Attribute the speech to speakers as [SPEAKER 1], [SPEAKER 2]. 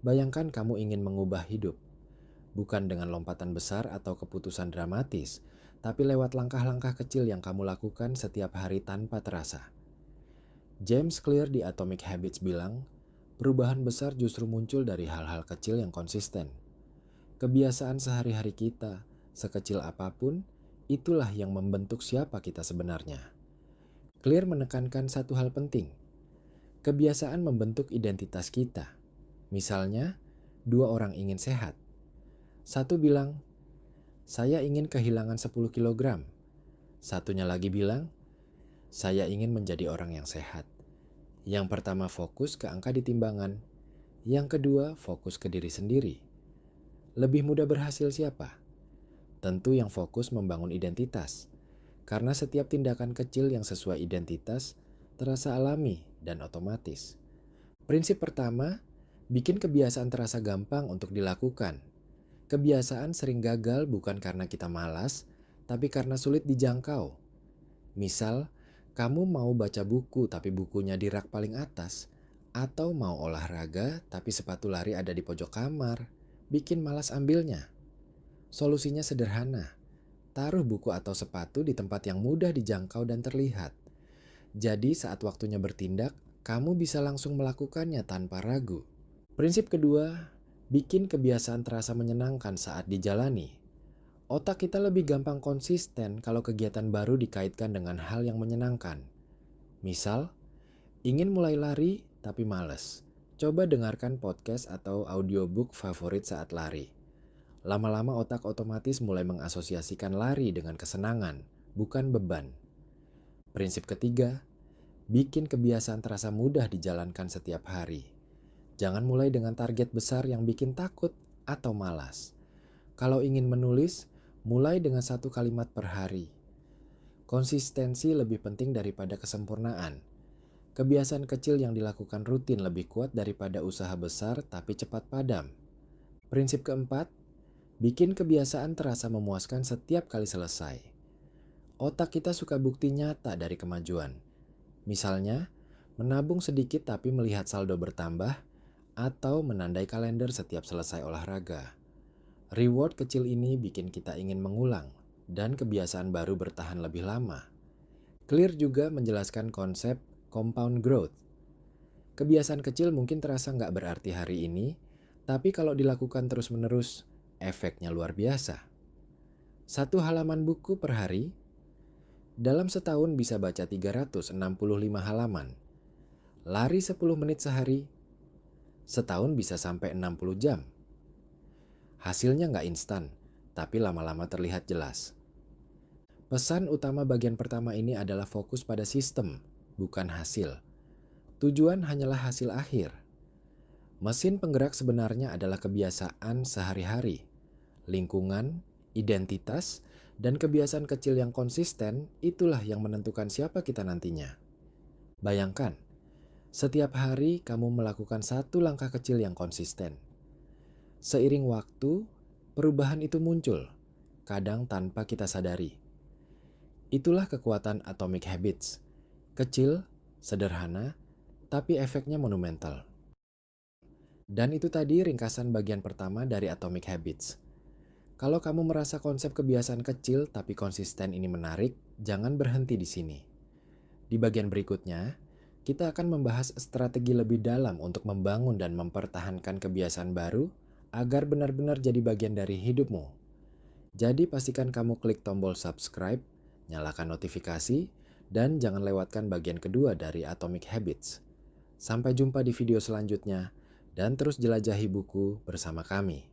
[SPEAKER 1] Bayangkan kamu ingin mengubah hidup, bukan dengan lompatan besar atau keputusan dramatis, tapi lewat langkah-langkah kecil yang kamu lakukan setiap hari tanpa terasa. James Clear di Atomic Habits bilang, perubahan besar justru muncul dari hal-hal kecil yang konsisten. Kebiasaan sehari-hari kita, sekecil apapun, itulah yang membentuk siapa kita sebenarnya. Clear menekankan satu hal penting, kebiasaan membentuk identitas kita. Misalnya, dua orang ingin sehat. Satu bilang, saya ingin kehilangan 10 kilogram. Satunya lagi bilang, saya ingin menjadi orang yang sehat. Yang pertama fokus ke angka di timbangan. Yang kedua fokus ke diri sendiri. Lebih mudah berhasil siapa? Tentu yang fokus membangun identitas. Karena setiap tindakan kecil yang sesuai identitas terasa alami dan otomatis. Prinsip pertama, bikin kebiasaan terasa gampang untuk dilakukan. Kebiasaan sering gagal bukan karena kita malas, tapi karena sulit dijangkau. Misal, kamu mau baca buku tapi bukunya di rak paling atas, atau mau olahraga tapi sepatu lari ada di pojok kamar, bikin malas ambilnya. Solusinya sederhana, taruh buku atau sepatu di tempat yang mudah dijangkau dan terlihat. Jadi saat waktunya bertindak, kamu bisa langsung melakukannya tanpa ragu. Prinsip kedua, bikin kebiasaan terasa menyenangkan saat dijalani. Otak kita lebih gampang konsisten kalau kegiatan baru dikaitkan dengan hal yang menyenangkan. Misal, ingin mulai lari tapi males. Coba dengarkan podcast atau audiobook favorit saat lari. Lama-lama otak otomatis mulai mengasosiasikan lari dengan kesenangan, bukan beban. Prinsip ketiga, bikin kebiasaan terasa mudah dijalankan setiap hari. Jangan mulai dengan target besar yang bikin takut atau malas. Kalau ingin menulis, mulai dengan satu kalimat per hari. Konsistensi lebih penting daripada kesempurnaan. Kebiasaan kecil yang dilakukan rutin lebih kuat daripada usaha besar tapi cepat padam. Prinsip keempat, bikin kebiasaan terasa memuaskan setiap kali selesai. Otak kita suka bukti nyata dari kemajuan. Misalnya, menabung sedikit tapi melihat saldo bertambah, atau menandai kalender setiap selesai olahraga. Reward kecil ini bikin kita ingin mengulang, dan kebiasaan baru bertahan lebih lama. Clear juga menjelaskan konsep compound growth. Kebiasaan kecil mungkin terasa nggak berarti hari ini, tapi kalau dilakukan terus-menerus, efeknya luar biasa. Satu halaman buku per hari, dalam setahun bisa baca 365 halaman. Lari 10 menit sehari, setahun bisa sampai 60 jam. Hasilnya nggak instan, tapi lama-lama terlihat jelas. Pesan utama bagian pertama ini adalah fokus pada sistem, bukan hasil. Tujuan hanyalah hasil akhir. Mesin penggerak sebenarnya adalah kebiasaan sehari-hari, lingkungan, identitas, dan kebiasaan kecil yang konsisten itulah yang menentukan siapa kita nantinya. Bayangkan, setiap hari kamu melakukan satu langkah kecil yang konsisten. Seiring waktu, perubahan itu muncul, kadang tanpa kita sadari. Itulah kekuatan Atomic Habits. Kecil, sederhana, tapi efeknya monumental. Dan itu tadi ringkasan bagian pertama dari Atomic Habits. Kalau kamu merasa konsep kebiasaan kecil tapi konsisten ini menarik, jangan berhenti di sini. Di bagian berikutnya, kita akan membahas strategi lebih dalam untuk membangun dan mempertahankan kebiasaan baru agar benar-benar jadi bagian dari hidupmu. Jadi pastikan kamu klik tombol subscribe, nyalakan notifikasi, dan jangan lewatkan bagian kedua dari Atomic Habits. Sampai jumpa di video selanjutnya, dan terus jelajahi buku bersama kami.